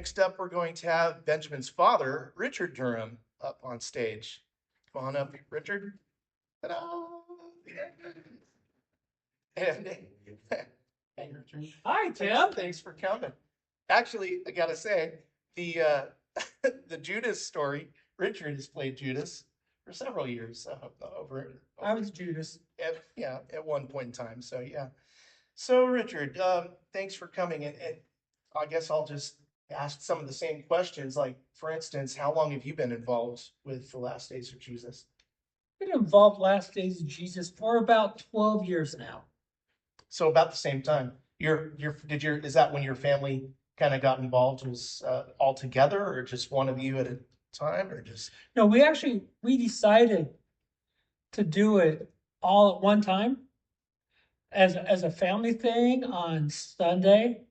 next up, we're going to have Benjamin's father, Richard Durham, up on stage. Come on up, Richard. Ta-da! And, hey, Richard. Hi, Tim. Thanks for coming. Actually, I gotta say, the the Judas story, Richard has played Judas for several years over. I was Judas. At one point in time. So yeah. So Richard, thanks for coming, and I guess I'll just ask some of the same questions. Like, for instance, how long have you been involved with the Last Days of Jesus? Been involved Last Days of Jesus for about 12 years now. So about the same time. Is that when your family kind of got involved? Was all together, or just one of you at a time, or just? No, we decided to do it all at one time as a family thing on Sunday.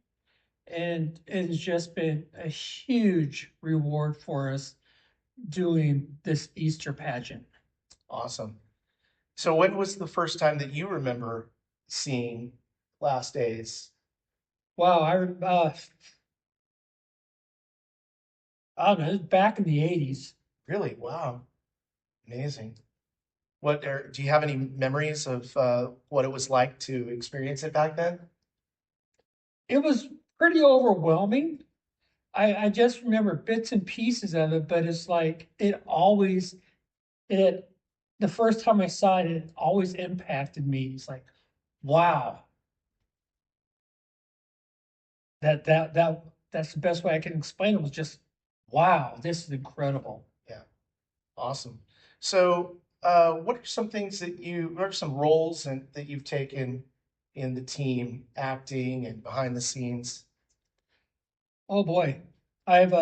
And it has just been a huge reward for us doing this Easter pageant. Awesome. So when was the first time that you remember seeing Last Days? Wow, I don't know, it was back in the 80s. Really? Wow. Amazing. Do you have any memories of what it was like to experience it back then? It was pretty overwhelming. I just remember bits and pieces of it, but it's like the first time I saw it, it always impacted me. It's like, wow. That's the best way I can explain it. Was just, wow, this is incredible. Yeah. Awesome. So what are some roles that you've taken in the team, acting and behind the scenes? Oh boy, I've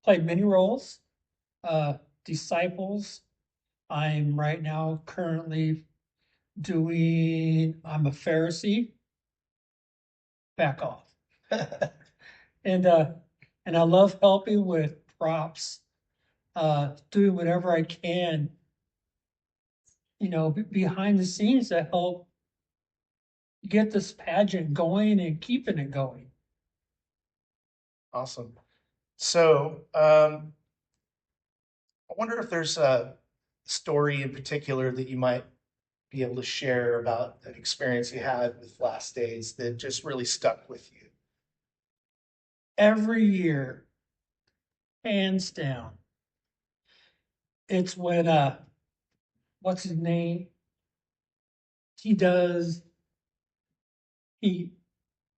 played many roles. Disciples. I'm right now currently I'm a Pharisee. Back off. And I love helping with props, doing whatever I can, behind the scenes to help get this pageant going and keeping it going. Awesome. So I wonder if there's a story in particular that you might be able to share about an experience you had with Last Days that just really stuck with you. Every year, hands down, it's when what's his name? He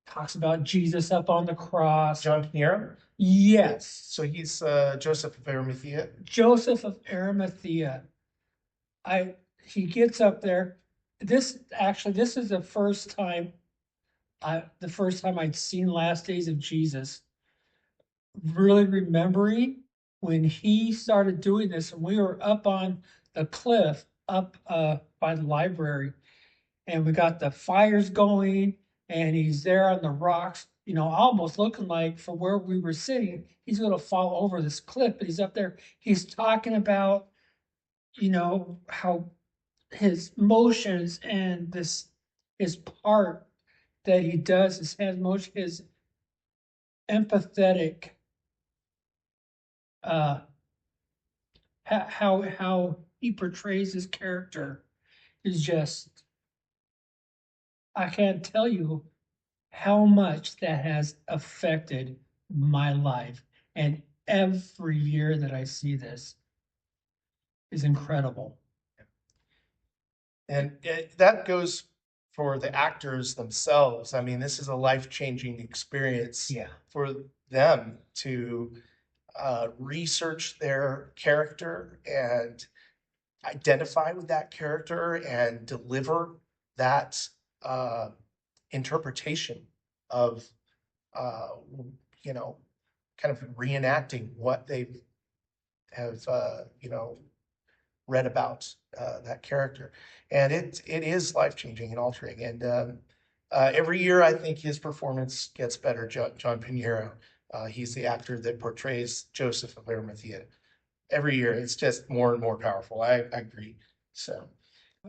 talks about Jesus up on the cross. John Pinheiro? Yes. So he's Joseph of Arimathea. Joseph of Arimathea. He gets up there. This is the first time I'd seen Last Days of Jesus. Really remembering when he started doing this, and we were up on the cliff up by the library, and we got the fires going, and he's there on the rocks, almost looking like from where we were sitting, he's going to fall over this cliff, but he's up there. He's talking about, how his motions and his part that he does, his hand motion, his empathetic, how he portrays his character is just, I can't tell you how much that has affected my life. And every year that I see this is incredible. And that goes for the actors themselves. I mean, this is a life-changing experience for them to research their character and identify with that character and deliver that interpretation of, kind of reenacting what they have, read about that character. And it is life-changing and altering. And every year, I think his performance gets better. John Pinheiro, he's the actor that portrays Joseph of Arimathea. Every year, it's just more and more powerful. I agree. So,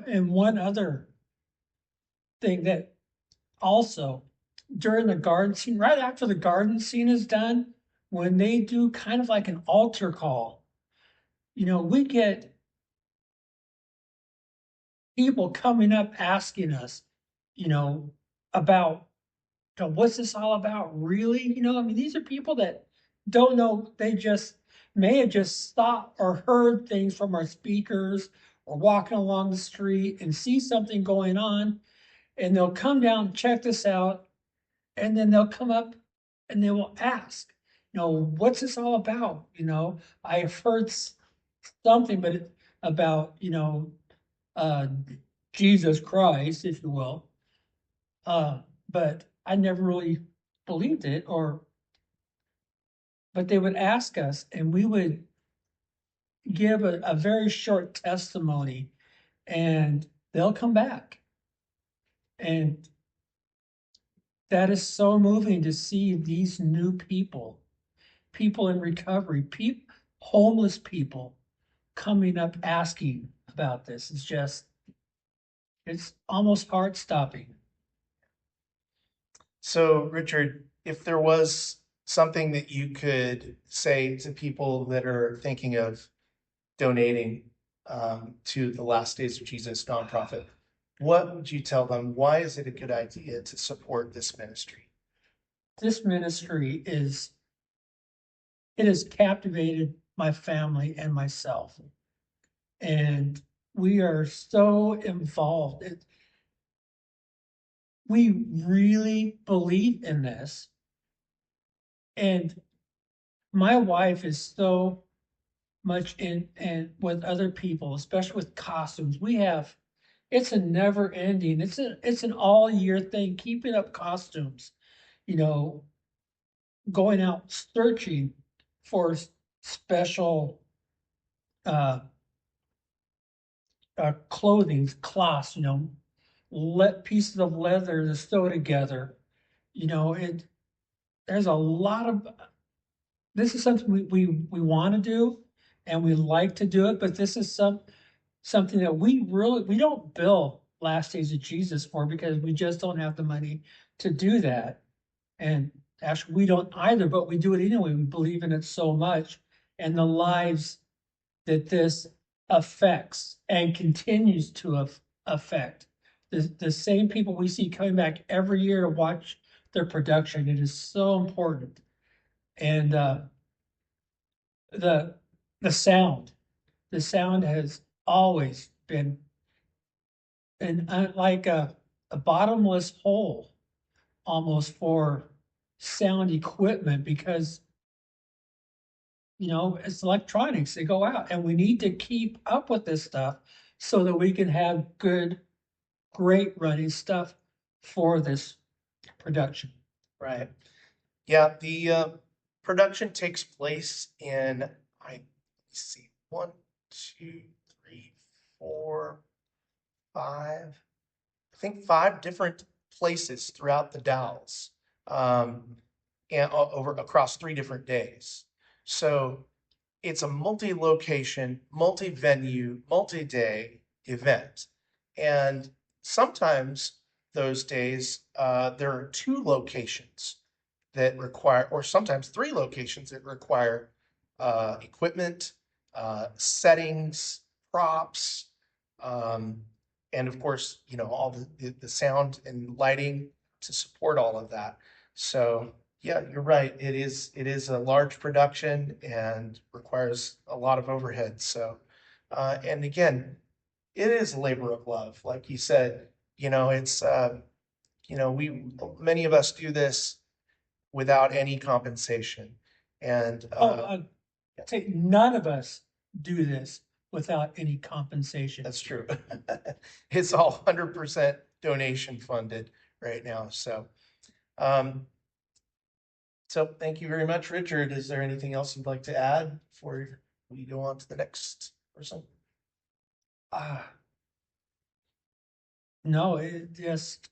and one other thing that also during the garden scene, right after the garden scene is done, when they do kind of like an altar call, we get people coming up asking us, about, what's this all about, really? I mean, these are people that don't know. They just may have just stopped or heard things from our speakers or walking along the street and see something going on, and they'll come down and check this out, and then they'll come up and they will ask, what's this all about? I've heard something, but about, uh, Jesus Christ, if you will. But I never really believed it, but they would ask us and we would give a very short testimony, and they'll come back. And that is so moving to see these new people in recovery, homeless people coming up asking about this. It's almost heart stopping. So, Richard, if there was something that you could say to people that are thinking of donating to the Last Days of Jesus nonprofit, what would you tell them? Why is it a good idea to support this ministry? This ministry it has captivated my family and myself. And we are so involved. We really believe in this. And my wife is so much in and with other people, especially with costumes. It's a never ending, it's an all year thing, keeping up costumes, you know, going out searching for special uh clothing, cloths, let pieces of leather to sew together. It there's a lot of this is something we want to do, and we like to do it, but this is something that we don't bill Last Days of Jesus for, because we just don't have the money to do that. And actually, we don't either, but we do it anyway. We believe in it so much, and the lives that this affects and continues to affect. The same people we see coming back every year to watch their production. It is so important. And the the sound, the sound has always been like a bottomless hole almost for sound equipment, because it's electronics. They go out, and we need to keep up with this stuff so that we can have great running stuff for this production. Right. Yeah, the production takes place in, let's see, one, two, three, four, five, I think five different places throughout the Dalles, and over across 3 different days. So it's a multi-location, multi-venue, multi-day event. And sometimes those days, there are 2 locations that require, or sometimes 3 locations that require equipment, settings, props, um, and of course, all the sound and lighting to support all of that. So yeah, you're right. It is a large production and requires a lot of overhead. So, and again, it is a labor of love, like you said. It's we many of us do this without any compensation, and Say none of us do this without any compensation. that's true. It's all 100% donation funded right now. Um, So thank you very much, Richard. Is there anything else you'd like to add before we go on to the next person? Ah, no, it just,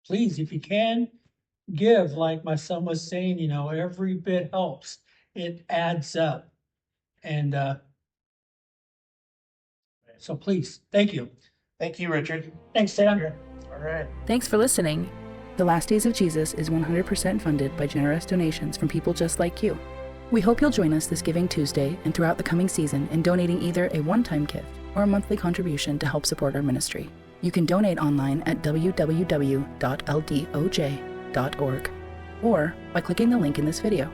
please, if you can, give, like my son was saying, every bit helps. It adds up. And so please, thank you. Thank you, Richard. Thanks, Sam. All right. Thanks for listening. The Last Days of Jesus is 100% funded by generous donations from people just like you. We hope you'll join us this Giving Tuesday and throughout the coming season in donating either a one-time gift or a monthly contribution to help support our ministry. You can donate online at www.ldoj.org or by clicking the link in this video.